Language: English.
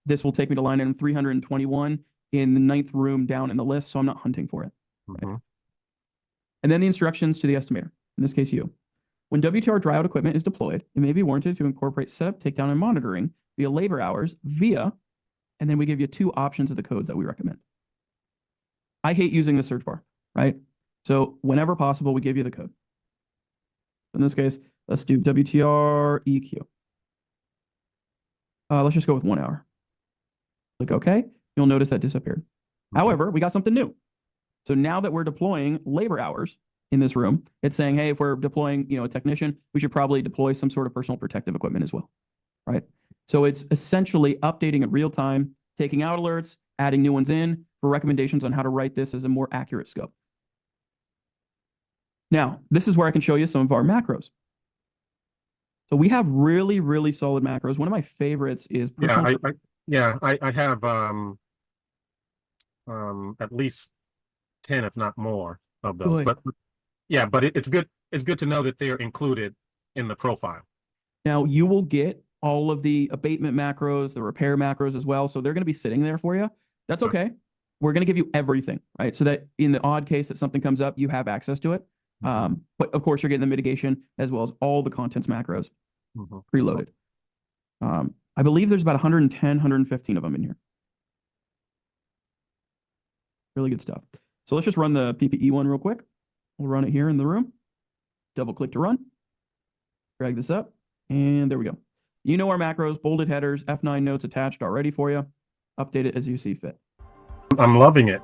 This will take me to line item 321 in the 9th room down in the list, so I'm not hunting for it. Right? And then the instructions to the estimator, in this case you. When WTR dryout equipment is deployed, it may be warranted to incorporate setup, takedown, and monitoring via labor hours via, and then we give you 2 options of the codes that we recommend. I hate using the search bar, right? So whenever possible, we give you the code. In this case, let's do WTR EQ. Let's just go with 1 hour. Click OK. You'll notice that disappeared. However, we got something new. So now that we're deploying labor hours in this room, it's saying, hey, if we're deploying, a technician, we should probably deploy some sort of personal protective equipment as well, right? So it's essentially updating in real time, taking out alerts, adding new ones in for recommendations on how to write this as a more accurate scope. Now, this is where I can show you some of our macros. So we have really, really solid macros. One of my favorites is personal. I have at least 10, if not more, of those. Good. But it's good. It's good to know that they're included in the profile. Now you will get all of the abatement macros, the repair macros as well. So they're going to be sitting there for you. That's okay. We're going to give you everything, right? So that in the odd case that something comes up, you have access to it. But of course, you're getting the mitigation as well as all the contents macros preloaded. I believe there's about 110, 115 of them in here. Really good stuff. So let's just run the PPE one real quick. We'll run it here in the room. Double click to run. Drag this up. And there we go. You know our macros, bolded headers, F9 notes attached already for you. Update it as you see fit. I'm loving it.